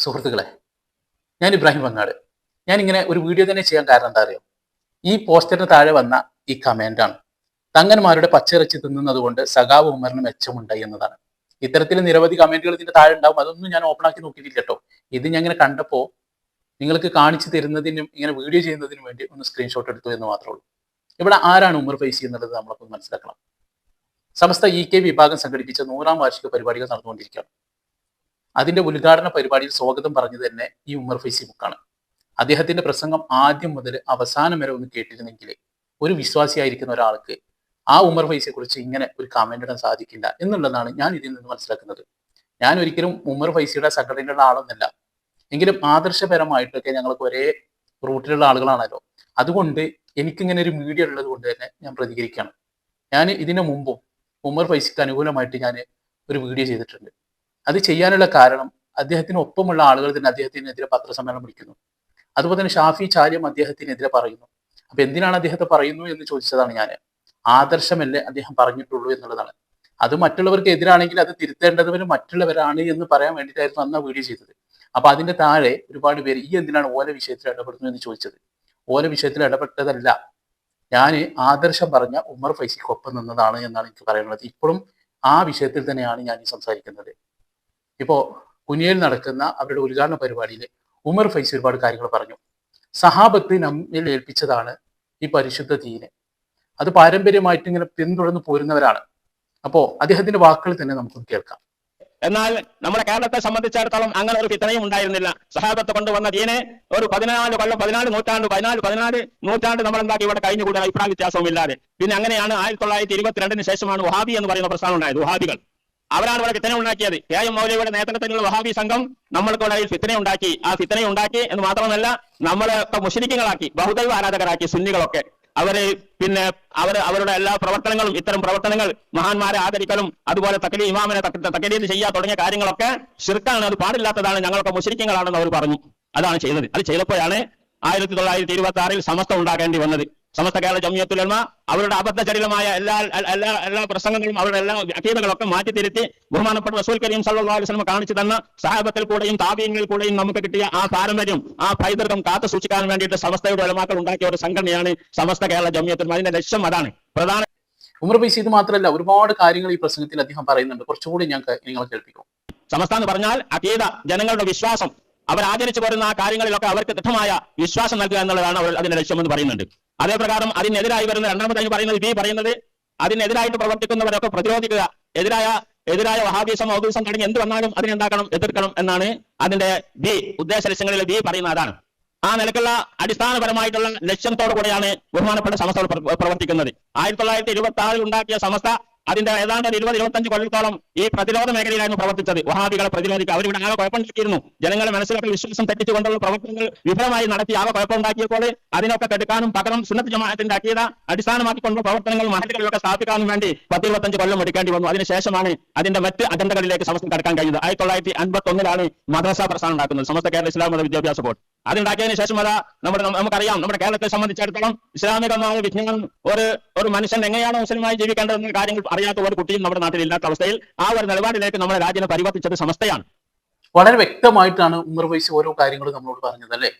സുഹൃത്തുക്കളെ, ഞാൻ ഇബ്രാഹിം വങ്ങാട്. ഞാനിങ്ങനെ ഒരു വീഡിയോ തന്നെ ചെയ്യാൻ കാരണം എന്താ അറിയോ? ഈ പോസ്റ്ററിന് താഴെ വന്ന ഈ കമന്റാണ്. തങ്ങന്മാരുടെ പച്ചിറച്ചി തിന്നുന്നത് കൊണ്ട് സഖാവ് ഉമറിന് മെച്ചമുണ്ടായി എന്നതാണ്. ഇത്തരത്തിൽ നിരവധി കമന്റുകൾ ഇതിന്റെ താഴെ ഉണ്ടാവും. അതൊന്നും ഞാൻ ഓപ്പൺ ആക്കി നോക്കിയിട്ടില്ല കേട്ടോ. ഇത് ഞാൻ ഇങ്ങനെ കണ്ടപ്പോൾ നിങ്ങൾക്ക് കാണിച്ചു തരുന്നതിനും ഇങ്ങനെ വീഡിയോ ചെയ്യുന്നതിനും വേണ്ടി ഒന്ന് സ്ക്രീൻഷോട്ട് എടുത്തു എന്ന് മാത്രമേ ഉള്ളൂ. ഇവിടെ ആരാണ് ഉമർ ഫൈസി എന്നുള്ളത് നമ്മളൊക്കെ മനസ്സിലാക്കണം. സമസ്ത EK വിഭാഗം സംഘടിപ്പിച്ച 100ാം വാർഷിക പരിപാടികൾ നടന്നുകൊണ്ടിരിക്കുകയാണ്. അതിന്റെ ഉദ്ഘാടന പരിപാടിയിൽ സ്വാഗതം പറഞ്ഞത് തന്നെ ഈ ഉമർ ഫൈസി ബുക്കാണ്. അദ്ദേഹത്തിന്റെ പ്രസംഗം ആദ്യം മുതൽ അവസാനം വരെ ഒന്ന് കേട്ടിരുന്നെങ്കിൽ ഒരു വിശ്വാസിയായിരിക്കുന്ന ഒരാൾക്ക് ആ ഉമർ ഫൈസിയെ കുറിച്ച് ഇങ്ങനെ ഒരു കമന്റ് ഇടാൻ സാധിക്കില്ല എന്നുള്ളതാണ് ഞാൻ ഇതിൽ നിന്ന് മനസ്സിലാക്കുന്നത്. ഞാൻ ഒരിക്കലും ഉമർ ഫൈസിയുടെ സംഘടനയുടെ ആളൊന്നല്ല, എങ്കിലും ആദർശപരമായിട്ടൊക്കെ ഞങ്ങൾക്ക് ഒരേ റൂട്ടിലുള്ള ആളുകളാണല്ലോ. അതുകൊണ്ട് എനിക്കിങ്ങനെ ഒരു മീഡിയ ഉള്ളത് കൊണ്ട് തന്നെ ഞാൻ പ്രതികരിക്കുകയാണ്. ഞാൻ ഇതിനു മുമ്പും ഉമർ ഫൈസിക്ക് അനുകൂലമായിട്ട് ഞാൻ ഒരു വീഡിയോ ചെയ്തിട്ടുണ്ട്. അത് ചെയ്യാനുള്ള കാരണം അദ്ദേഹത്തിന് ഒപ്പമുള്ള ആളുകൾ തന്നെ അദ്ദേഹത്തിനെതിരെ പത്രസമ്മേളനം വിളിക്കുന്നു. അതുപോലെ തന്നെ ഷാഫി ചാലിയം അദ്ദേഹത്തിനെതിരെ പറയുന്നു. അപ്പൊ എന്തിനാണ് അദ്ദേഹത്തെ പറയുന്നു എന്ന് ചോദിച്ചതാണ് ഞാൻ. ആദർശമല്ലേ അദ്ദേഹം പറഞ്ഞിട്ടുള്ളൂ എന്നുള്ളതാണ്. അത് മറ്റുള്ളവർക്ക് എതിരാണെങ്കിൽ അത് തിരുത്തേണ്ടവർ മറ്റുള്ളവരാണ് എന്ന് പറയാൻ വേണ്ടിയിട്ടായിരുന്നു അന്ന് ആ വീഡിയോ ചെയ്തത്. അപ്പൊ അതിന്റെ താഴെ ഒരുപാട് പേര് ഈ എന്തിനാണ് ഓല വിഷയത്തിൽ ഇടപെടുന്നു എന്ന് ചോദിച്ചത്. ഓല വിഷയത്തിൽ ഇടപെട്ടതല്ല, ഞാൻ ആദർശം പറഞ്ഞ ഉമർ ഫൈസിക്കൊപ്പം നിന്നതാണ് എന്നാണ് എനിക്ക് പറയാനുള്ളത്. ഇപ്പോഴും ആ വിഷയത്തിൽ തന്നെയാണ് ഞാൻ ഈ സംസാരിക്കുന്നത്. ഇപ്പോ കുനിയയിൽ നടക്കുന്ന അവരുടെ ഉദ്ഘാടന പരിപാടിയിൽ ഉമർ ഫൈസി ഒരുപാട് കാര്യങ്ങൾ പറഞ്ഞു. സഹാബത്ത് നമ്മിൽ ഏൽപ്പിച്ചതാണ് ഈ പരിശുദ്ധ ദീന്. അത് പാരമ്പര്യമായിട്ട് ഇങ്ങനെ പിന്തുടർന്ന് പോരുന്നവരാണ്. അപ്പോ അദ്ദേഹത്തിന്റെ വാക്കുകൾ തന്നെ നമുക്കൊന്ന് കേൾക്കാം. എന്നാൽ നമ്മുടെ കേരളത്തെ സംബന്ധിച്ചിടത്തോളം അങ്ങനെ ഒരു ഫിത്തനയും ഉണ്ടായിരുന്നില്ല. സഹാബത്ത് കൊണ്ടുവന്ന ദീനെ ഒരു 14 നൂറ്റാണ്ട് നമ്മൾ എന്താക്കി ഇവിടെ കഴിഞ്ഞുകൂടാൻ അഭിപ്രായ വ്യത്യാസവും ഇല്ലാതെ. പിന്നെ അങ്ങനെയാണ് 1922 ശേഷമാണ് വഹാബി എന്ന് പറയുന്ന പ്രസ്ഥാനം ഉണ്ടായത്. വഹാബികൾ അവരാണ് ഇവിടെ ഫിത്തന ഉണ്ടാക്കിയത്. KM മൗലവിയുടെ നേതൃത്വത്തിലുള്ള വഹാബി സംഘം നമ്മൾക്കിടയിൽ ഫിത്തന ഉണ്ടാക്കി. ആ ഫിത്തന ഉണ്ടാക്കി എന്ന് മാത്രമല്ല, നമ്മളൊക്കെ മുശ്രിക്കുകളാക്കി, ബഹുദൈവ ആരാധകരാക്കി സുന്നികളൊക്കെ. പിന്നെ അവരുടെ എല്ലാ പ്രവർത്തനങ്ങളും, ഇത്തരം പ്രവർത്തനങ്ങൾ, മഹാന്മാരെ ആദരിക്കലും അതുപോലെ ഇമാമിനെ തക്ലീദ് ചെയ്യുക തുടങ്ങിയ കാര്യങ്ങളൊക്കെ ശിർക്കാണ്, അത് പാടില്ലാത്തതാണ്, ഞങ്ങളൊക്കെ മുശ്രിക്കുകളാണെന്ന് അവർ പറഞ്ഞു. അതാണ് ചെയ്തത്. അത് ചെയ്തപ്പോഴാണ് 1926 സമസ്ത ഉണ്ടാക്കേണ്ടി വന്നത്. സമസ്ത കേരള ജംഇയ്യത്തുൽ ഉലമ അവരുടെ അബദ്ധചരിതമായ എല്ലാ പ്രസംഗങ്ങളും അവരുടെ എല്ലാ അഖീദകളൊക്കെ മാറ്റിത്തിരുത്തി ബഹുമാനപ്പെട്ട റസൂൽ കരീം സല്ലല്ലാഹു അലൈഹി വസല്ലം കാണിച്ചു തന്ന സഹാബത്തിൽ കൂടെയും താബീങ്ങളിൽ കൂടെയും നമുക്ക് കിട്ടിയ ആ പാരമ്പര്യം, ആ പൈതൃകം കാത്തു സൂക്ഷിക്കാൻ വേണ്ടിയിട്ട് സമസ്തയുടെ ഉലമാക്കൾ ഉണ്ടാക്കിയ ഒരു സംഘടനയാണ് സമസ്ത കേരള ജംഇയ്യത്തുൽ ഉലമ. അതിന്റെ ലക്ഷ്യം അതാണ് പ്രധാന. ഉമർ ഫൈസി ഇത് മാത്രമല്ല, ഒരുപാട് കാര്യങ്ങൾ ഈ പ്രസംഗത്തിൽ അദ്ദേഹം പറയുന്നുണ്ട്. കുറച്ചുകൂടി ഞാൻ നിങ്ങളെ കേൾപ്പിക്കും. സമസ്ത എന്ന് പറഞ്ഞാൽ അഖീദ, ജനങ്ങളുടെ വിശ്വാസം, അവർ ആചരിച്ചു പോരുന്ന ആ കാര്യങ്ങളിലൊക്കെ അവർക്ക് ദൃഢമായ വിശ്വാസം നൽകുക എന്നുള്ളതാണ് അവർ അതിന്റെ ലക്ഷ്യം എന്ന് പറയുന്നുണ്ട്. അതേപ്രകാരം അതിനെതിരായി വരുന്ന രണ്ടാമതായി പറയുന്നത് അതിനെതിരായിട്ട് പ്രവർത്തിക്കുന്നവരൊക്കെ പ്രതിരോധിക്കുക. എതിരായ വഹാബിസം, മൗദൂസം തുടങ്ങി എന്ത് വന്നാലും അതിനെന്താക്കണം, എതിർക്കണം എന്നാണ് അതിന്റെ ഉദ്ദേശ ലക്ഷ്യങ്ങളിൽ പറയുന്ന അതാണ്. ആ നിലക്കുള്ള അടിസ്ഥാനപരമായിട്ടുള്ള ലക്ഷ്യത്തോടു കൂടെയാണ് ബഹുമാനപ്പെട്ട സമസ്ത പ്രവർത്തിക്കുന്നത്. 1926 ഉണ്ടാക്കിയ സമസ്ത അതിന്റെ ഏതാണ്ട് 20-25 കൊല്ലത്തോളം ഈ പ്രതിരോധ മേഖലയിലായിരുന്നു പ്രവർത്തിച്ചത്. വഹാബികളെ പ്രതിരോധിക്കുക. അവരിവിടെ ആകെ കുഴപ്പമുണ്ടാക്കിയിരുന്നു. ജനങ്ങളെ മനസ്സിലാക്കി വിശ്വാസം തെറ്റിച്ചുകൊണ്ടുള്ള പ്രവർത്തനങ്ങൾ വിഫലമായി നടത്തി ആകെ കുഴപ്പമുണ്ടാക്കിയപ്പോൾ അതിനൊക്കെ കെടുക്കാനും പകരം സുന്നത്ത് ജമാഅത്തിന്റെ അഖീദ അടിസ്ഥാനമാക്കിക്കൊണ്ടുള്ള പ്രവർത്തനങ്ങൾ മഹല്ലുകളിലൊക്കെ സ്ഥാപിക്കാനും വേണ്ടി 10-25 കൊല്ലം എടുക്കേണ്ടി വന്നു. അതിനുശേഷമാണ് അതിന്റെ മറ്റ് അജണ്ടകളിലേക്ക് സമസ്ത കടക്കാൻ കഴിഞ്ഞത്. 1951 മദ്രസ പ്രസ്ഥാനം ഉണ്ടാക്കുന്നത്, സമസ്ത കേരള ഇസ്ലാം മത വിദ്യാഭ്യാസ ബോർഡ്. അതുണ്ടാക്കിയതിനു ശേഷം നമുക്കറിയാം, നമ്മുടെ കേരളത്തെ സംബന്ധിച്ചിടത്തോളം ഇസ്ലാമികമായ വിജ്ഞാനം ഒരു മനുഷ്യൻ എങ്ങനെയാണോ മുസ്ലിമായി ജീവിക്കേണ്ടതെന്ന കാര്യങ്ങൾ അറിയാത്ത ഒരു കുട്ടിയും നമ്മുടെ നാട്ടിൽ ഇല്ലാത്ത അവസ്ഥയിൽ ആ ഒരു നിലപാടിലേക്ക് നമ്മുടെ രാജ്യത്തെ പരിവർത്തിച്ചത് സമസ്തയാണ്. വളരെ വ്യക്തമായിട്ടാണ് ഉമർ ഫൈസി ഓരോ കാര്യങ്ങളും നമ്മളോട് പറഞ്ഞത് അല്ലെ.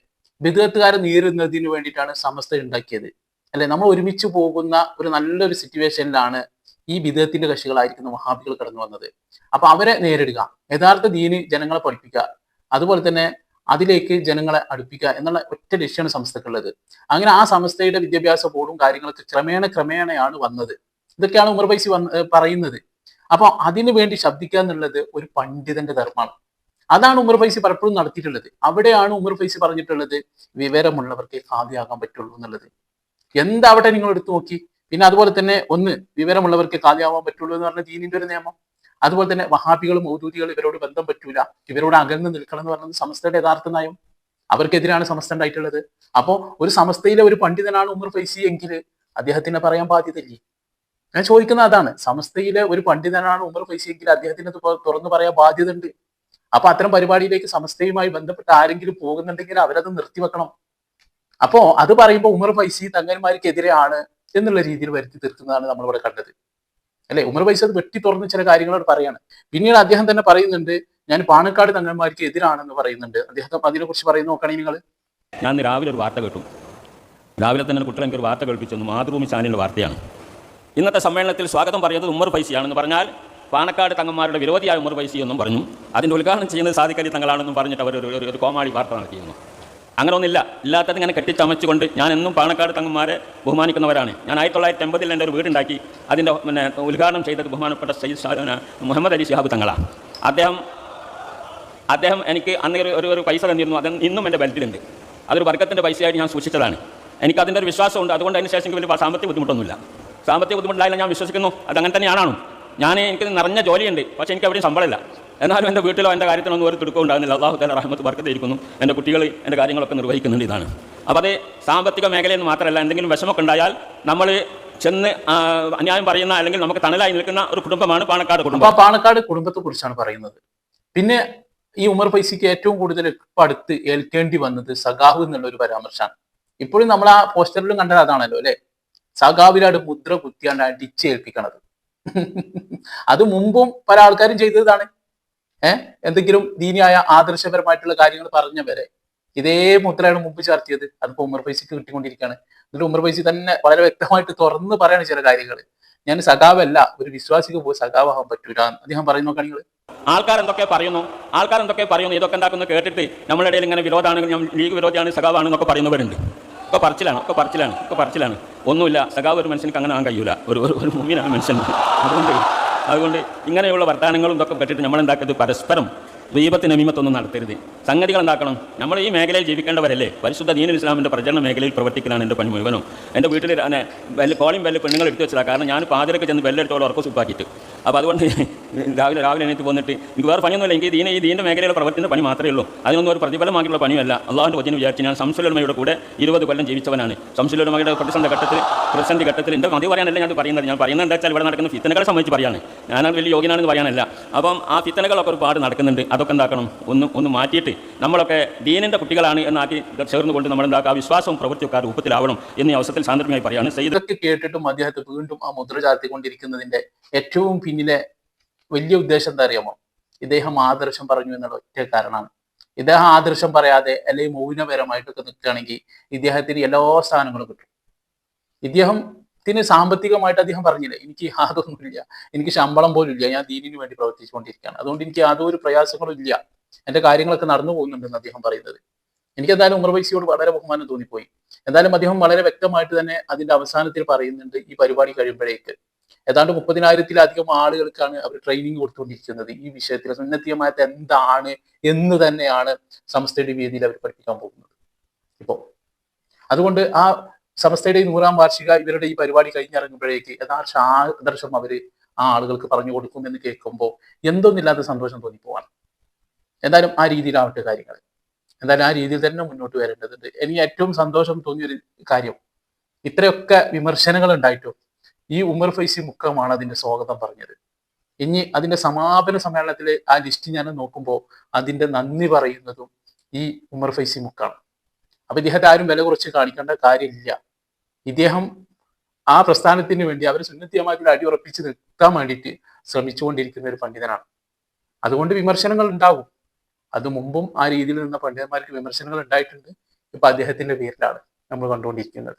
ബിദ്അത്തുകാരെ നേരിടുന്നതിന് വേണ്ടിയിട്ടാണ് സമസ്ത ഉണ്ടാക്കിയത് അല്ലെ. നമ്മൾ ഒരുമിച്ച് പോകുന്ന ഒരു നല്ലൊരു സിറ്റുവേഷനിലാണ് ഈ ബിദ്അത്തിന്റെ കക്ഷികളായിരിക്കുന്ന വഹാബികൾ കടന്നു വന്നത്. അപ്പൊ അവരെ നേരിടുക, യഥാർത്ഥ ദീന് ജനങ്ങളെ പഠിപ്പിക്കുക, അതുപോലെ തന്നെ അതിലേക്ക് ജനങ്ങളെ അടുപ്പിക്കുക എന്നുള്ള ഒറ്റ ലക്ഷ്യമാണ് സമസ്തക്കുള്ളത്. അങ്ങനെ ആ സമസ്തയുടെ വിദ്യാഭ്യാസ ബോർഡും കാര്യങ്ങളൊക്കെ ക്രമേണയാണ് വന്നത്. ഇതൊക്കെയാണ് ഉമർ ഫൈസി പറയുന്നത്. അപ്പൊ അതിനു വേണ്ടി ശബ്ദിക്കുക എന്നുള്ളത് ഒരു പണ്ഡിതന്റെ ധർമ്മമാണ്. അതാണ് ഉമർ ഫൈസി പലപ്പോഴും നടത്തിയിട്ടുള്ളത്. അവിടെയാണ് ഉമർ ഫൈസി പറഞ്ഞിട്ടുള്ളത് വിവരമുള്ളവർക്ക് ഖാദിയാകാൻ പറ്റുള്ളൂ എന്നുള്ളത്. എന്താവട്ടെ നിങ്ങൾ എടുത്തു നോക്കി. പിന്നെ അതുപോലെ തന്നെ വിവരമുള്ളവർക്ക് ഖാദിയാവാൻ പറ്റുള്ളൂ എന്ന് പറഞ്ഞ ദീനിന്റെ ഒരു നിയമം. അതുപോലെ തന്നെ വഹാബികളും മൗദൂദികളും ഇവരോട് ബന്ധം പറ്റൂല, ഇവരോട് അകന്ന് നിൽക്കണം എന്ന് പറയുന്നത് സമസ്തയുടെ യഥാർത്ഥ നയം. അവർക്കെതിരാണ് സമസ്ത ഉണ്ടായിട്ടുള്ളത്. അപ്പോ ഒരു സമസ്തയിലെ ഒരു പണ്ഡിതനാണ് ഉമർ ഫൈസി എങ്കിൽ അദ്ദേഹത്തിന് പറയാൻ ബാധ്യതയില്ലേ? ഞാൻ ചോദിക്കുന്ന അതാണ്. സമസ്തയിലെ ഒരു പണ്ഡിതനാണ് ഉമർ ഫൈസി എങ്കിൽ അദ്ദേഹത്തിന് തുറന്നു പറയാൻ ബാധ്യത ഉണ്ട്. അപ്പൊ അത്തരം പരിപാടിയിലേക്ക് സമസ്തയുമായി ബന്ധപ്പെട്ട് ആരെങ്കിലും പോകുന്നുണ്ടെങ്കിൽ അവരത് നിർത്തിവെക്കണം. അപ്പോ അത് പറയുമ്പോൾ ഉമർ ഫൈസി തങ്ങന്മാർക്കെതിരെയാണ് എന്നുള്ള രീതിയിൽ വരുത്തി തീർക്കുന്നതാണ് നമ്മളിവിടെ കണ്ടത് അല്ലെ. ഉമർ ഫൈസി അത് വെട്ടി തുറന്ന് ചില കാര്യങ്ങളോട് പറയാണ്. പിന്നീട് അദ്ദേഹം തന്നെ പറയുന്നുണ്ട്, ഞാൻ പാണക്കാട് തങ്ങന്മാർക്ക് എതിരാണെന്ന് പറയുന്നുണ്ട്. അദ്ദേഹത്തെ അതിനെക്കുറിച്ച് പറയുന്ന നോക്കുകയാണെങ്കിൽ നിങ്ങൾ. ഞാൻ ഇന്ന് രാവിലെ ഒരു വാർത്ത കേട്ടു. രാവിലെ തന്നെ കുട്ടികൾ എനിക്കൊരു വാർത്ത കേൾപ്പിച്ചു. മാതൃഭൂമി ചാനലിൻ്റെ വാർത്തയാണ്. ഇന്നത്തെ സമ്മേളനത്തിൽ സ്വാഗതം പറയുന്നത് ഉമ്മർ ഫൈസിയാണെന്ന് പറഞ്ഞാൽ പാണക്കാട് തങ്ങന്മാരുടെ വിരോധിയായ ഉമ്മർ ഫൈസി എന്നും പറഞ്ഞു. അതിൻ്റെ ഉദ്ഘാടനം ചെയ്യുന്നത് സാദിഖ് അലി തങ്ങളാണെന്നും പറഞ്ഞിട്ട് അവർ ഒരു കോമാളി വാർത്ത നടത്തിയിരുന്നു. അങ്ങനെ ഒന്നുമില്ല. ഇല്ലാത്തത് ഇങ്ങനെ കെട്ടിച്ചമച്ചുകൊണ്ട് ഞാൻ എന്നും പാണക്കാട് തങ്ങന്മാരെ ബഹുമാനിക്കുന്നവരാണ്. ഞാൻ 1980 എൻ്റെ ഒരു വീടുണ്ടാക്കി അതിൻ്റെ ഉദ്ഘാടനം ചെയ്തത് ബഹുമാനപ്പെട്ട സയ്യിദ് മുഹമ്മദ് അലി ശിഹാബ് തങ്ങളാണ്. അദ്ദേഹം എനിക്ക് അന്ന് ഒരു പൈസ തന്നിരുന്നു. അത് ഇന്നും എൻ്റെ ബെൽറ്റിലുണ്ട്. അതൊരു വർഗത്തിൻ്റെ പൈസയായിട്ട് ഞാൻ സൂക്ഷിച്ചതാണ്. എനിക്ക് അതിൻ്റെ ഒരു വിശ്വാസമുണ്ട്. അതുകൊണ്ട് അതിന് ശേഷം വലിയ സാമ്പത്തിക ബുദ്ധിമുട്ടൊന്നുമില്ല. സാമ്പത്തിക ബുദ്ധിമുട്ടിലായാലും ഞാൻ വിശ്വസിക്കുന്നു. അതങ്ങനെ തന്നെയാണോ. എനിക്ക് നിറഞ്ഞ ജോലിയുണ്ട്. പക്ഷേ എനിക്ക് എവിടെയും ശമ്പളമില്ല. എന്നാലും എൻ്റെ വീട്ടിലോ എൻ്റെ കാര്യത്തിനൊന്നും ഒരു തിടുക്കം ഉണ്ടാകുന്നില്ല. അള്ളാഹു തആല റഹ്മത്ത് ബർക്കത്തിരിക്കുന്നു. എൻ്റെ കുട്ടികൾ എൻ്റെ കാര്യങ്ങളൊക്കെ നിർവഹിക്കുന്നുണ്ട്. ഇതാണ്. അപ്പോൾ അത് സാമ്പത്തിക മേഖലയിൽ നിന്ന് മാത്രമല്ല, എന്തെങ്കിലും വിഷമമൊക്കെ ഉണ്ടായാൽ നമ്മൾ ചെന്ന് അന്യായം പറയുന്ന അല്ലെങ്കിൽ നമുക്ക് തണലായി നിൽക്കുന്ന ഒരു കുടുംബമാണ് പാണക്കാട് കുടുംബം. പാണക്കാട് കുടുംബത്തെ കുറിച്ചാണ് പറയുന്നത്. പിന്നെ ഈ ഉമർ ഫൈസിക്ക് ഏറ്റവും കൂടുതൽ ഇപ്പം അടുത്ത് ഏൽക്കേണ്ടി വന്നത് സഖാവ് എന്നുള്ള ഒരു പരാമർശമാണ്. ഇപ്പോഴും നമ്മൾ ആ പോസ്റ്ററിലും കണ്ടത് അതാണല്ലോ അല്ലെ. സഖാവിലാണ് മുദ്ര കുത്തിയാണ്ട് അടിച്ചേൽപ്പിക്കണത്. അത് മുമ്പും പല ആൾക്കാരും ചെയ്തതാണ്. എന്തെങ്കിലും ദീനിയായ ആദർശപരമായിട്ടുള്ള കാര്യങ്ങൾ പറഞ്ഞവരെ ഇതേ മുദ്രയാണ് മുമ്പ് ചാർത്തിയത്. അതിപ്പോ ഉമർ ഫൈസിക്ക് കിട്ടിക്കൊണ്ടിരിക്കുകയാണ്. എന്നിട്ട് ഉമർ ഫൈസി തന്നെ വളരെ വ്യക്തമായിട്ട് തുറന്ന് പറയാണ് ചില കാര്യങ്ങൾ. ഞാൻ സഖാവല്ല, ഒരു വിശ്വാസിക്ക് പോയി സഖാവാകാൻ പറ്റൂല അദ്ദേഹം പറയുന്ന നോക്കുകയാണെങ്കിൽ. ആൾക്കാർ എന്തൊക്കെ പറയുന്നു, ഇതൊക്കെ എന്താക്കുന്നു കേട്ടിട്ട് നമ്മുടെ ഇടയിൽ ഇങ്ങനെ വിരോധമാണ്, ലീഗ് വിരോധിയാണ്, സഖാവാണെന്നൊക്കെ പറയുന്നവരുണ്ട്. ഒക്കെ പറച്ചിലാണ്. ഒന്നുമില്ല. സഖാവ് ഒരു മനുഷ്യർക്ക് അങ്ങനെ ആകാൻ കഴിയൂല. ഒരു മുമ്പിനാണ് മനുഷ്യൻ. അതുകൊണ്ട് ഇങ്ങനെയുള്ള വർത്തമാനങ്ങളും ഇതൊക്കെ പറ്റിയിട്ട് നമ്മളെന്താക്കരുത്, പരസ്പരം ദീപത്തിന് നമീമത്തൊന്നും നടത്തരുത്. സംഗതികൾ എന്താക്കണം, നമ്മൾ ഈ മേഖലയിൽ ജീവിക്കേണ്ടവരല്ലേ. പരിശുദ്ധ ദീനുൽ ഇസ്ലാമിൻ്റെ പ്രചരണ മേഖലയിൽ പ്രവർത്തിക്കലാണ് എൻ്റെ പണി മുഴുവനും. എൻ്റെ വീട്ടിൽ കോളിംഗ് ബെല്ല് പെണ്ണുങ്ങൾ എടുത്ത് വെച്ചതാണ്. കാരണം ഞാൻ പാതിരക്ക് ചെന്ന് ബെല്ലെടുത്തോളം ഉറക്കം സുപ്പാക്കിയിട്ട്. അപ്പോൾ അതുകൊണ്ട് രാവിലെ എണീറ്റ് വന്നിട്ട് എനിക്ക് വേറെ പണിയൊന്നുമില്ല. എനിക്ക് ഈ ദീൻ്റെ മേഖലയിൽ പ്രവർത്തിക്കുന്ന പണി മാത്രമേ ഉള്ളൂ. അതിനൊന്നും ഒരു പ്രതിഫലമാക്കിയുള്ള പണിയല്ല. അള്ളാഹുവിൻ്റെ വചനം വിചാരിച്ച് ഞാൻ ശംസുലുലമയുടെ കൂടെ 20 കൊല്ലം ജീവിച്ചവനാണ്. ശംസുലുലമയുടെ പ്രതിസന്ധി ഘട്ടത്തിൽ എൻ്റെ മതി പറയാനല്ല ഞാൻ പറയുന്നത്. ഞാൻ പറയുന്നത് എന്താ വെച്ചാൽ ഇവിടെ നടക്കുന്ന ഫിത്തനകളെ സംബന്ധിച്ച് പറയാണ്. ഞാനത് വലിയ യോഗ്യനാണെന്ന് പറയാനല്ല. അപ്പം ആ ഫിത്തനകളൊക്കെ ഒരുപാട് നടക്കുന്നുണ്ട്. അതൊക്കെ എന്താക്കണം, ഒന്ന് മാറ്റിയിട്ട് നമ്മളൊക്കെ ദീനിൻ്റെ കുട്ടികളാണ് എന്നാക്കി ചേർന്നുകൊണ്ട് നമ്മളെന്താക്കുക, വിശ്വാസവും പ്രവൃത്തിയൊക്കെ രൂപത്തിലാവണം എന്ന് ഈ അവസരത്തിൽ സാന്ദർഭികമായി പറയാണ്. ഇതൊക്കെ കേട്ടിട്ടും അദ്ദേഹത്തെ വീണ്ടും ആ മുദ്ര ചാർത്തിക്കൊണ്ടിരിക്കുന്നതിന്റെ ഏറ്റവും പിന്നിലെ വലിയ ഉദ്ദേശം എന്താ അറിയാമോ? ഇദ്ദേഹം ആദർശം പറഞ്ഞു എന്നുള്ള ഒറ്റ കാരണമാണ്. ഇദ്ദേഹം ആദർശം പറയാതെ അല്ലെങ്കിൽ മൗനപരമായിട്ടൊക്കെ നിൽക്കുകയാണെങ്കിൽ ഇദ്ദേഹത്തിന് എല്ലാ സ്ഥാനങ്ങളും കിട്ടും. ഇദ്ദേഹത്തിന് സാമ്പത്തികമായിട്ട് അദ്ദേഹം പറഞ്ഞില്ലേ, എനിക്ക് യാതൊന്നുമില്ല, എനിക്ക് ശമ്പളം പോലും ഇല്ല, ഞാൻ ദീനിന് വേണ്ടി പ്രവർത്തിച്ചുകൊണ്ടിരിക്കുകയാണ്, അതുകൊണ്ട് എനിക്ക് യാതൊരു പ്രയാസങ്ങളും ഇല്ല, എൻ്റെ കാര്യങ്ങളൊക്കെ നടന്നു പോകുന്നുണ്ടെന്ന് അദ്ദേഹം പറയുന്നത്. എനിക്കെന്തായാലും ഉമർ ഫൈസിയോട് വളരെ ബഹുമാനം തോന്നിപ്പോയി. എന്തായാലും അദ്ദേഹം വളരെ വ്യക്തമായിട്ട് തന്നെ അതിന്റെ അവസാനത്തിൽ പറയുന്നുണ്ട്, ഈ പരിപാടി കഴിയുമ്പോഴേക്ക് ഏതാണ്ട് 30,000-ലധികം ആളുകൾക്കാണ് അവർ ട്രെയിനിങ് കൊടുത്തുകൊണ്ടിരിക്കുന്നത് ഈ വിഷയത്തിൽ. സുന്നത്തിയമായത് എന്താണ് എന്ന് തന്നെയാണ് സമസ്തയുടെ വേദിയിൽ അവർ പഠിപ്പിക്കാൻ പോകുന്നത് ഇപ്പോൾ. അതുകൊണ്ട് ആ സമസ്തയുടെ 100-ാം വാർഷിക ഇവരുടെ ഈ പരിപാടി കഴിഞ്ഞിറങ്ങുമ്പോഴേക്ക് യഥാർത്ഥ ആദർശം അവര് ആ ആളുകൾക്ക് പറഞ്ഞു കൊടുക്കുമെന്ന് കേൾക്കുമ്പോൾ എന്തൊന്നില്ലാത്ത സന്തോഷം തോന്നിപ്പോവാണ്. എന്തായാലും ആ രീതിയിലാവട്ടെ കാര്യങ്ങൾ. എന്തായാലും ആ രീതിയിൽ തന്നെ മുന്നോട്ട് വരേണ്ടതുണ്ട്. എനിക്ക് ഏറ്റവും സന്തോഷം തോന്നിയൊരു കാര്യം, ഇത്രയൊക്കെ വിമർശനങ്ങൾ ഉണ്ടായിട്ടും ഈ ഉമർ ഫൈസി മുക്കമാണ് അതിന്റെ സ്വാഗതം പറഞ്ഞത്. ഇനി അതിന്റെ സമാപന സമ്മേളനത്തിലെ ആ ലിസ്റ്റ് ഞാൻ നോക്കുമ്പോൾ അതിന്റെ നന്ദി പറയുന്നതും ഈ ഉമർ ഫൈസി മുക്കാണ്. അപ്പൊ ഇദ്ദേഹത്തെ ആരും വില കുറച്ച് കാണിക്കേണ്ട കാര്യമില്ല. ഇദ്ദേഹം ആ പ്രസ്ഥാനത്തിന് വേണ്ടി അവർ സുന്നത്തിയമാത്തിൽ അടിയുറപ്പിച്ച് നിർത്താൻ വേണ്ടിയിട്ട് ശ്രമിച്ചുകൊണ്ടിരിക്കുന്ന ഒരു പണ്ഡിതനാണ്. അതുകൊണ്ട് വിമർശനങ്ങൾ ഉണ്ടാകും. അത് മുമ്പും ആ രീതിയിൽ നിന്ന പണ്ഡിതന്മാർക്ക് വിമർശനങ്ങൾ ഉണ്ടായിട്ടുണ്ട്. ഇപ്പൊ അദ്ദേഹത്തിന്റെ പേരിലാണ് നമ്മൾ കണ്ടുകൊണ്ടിരിക്കുന്നത്.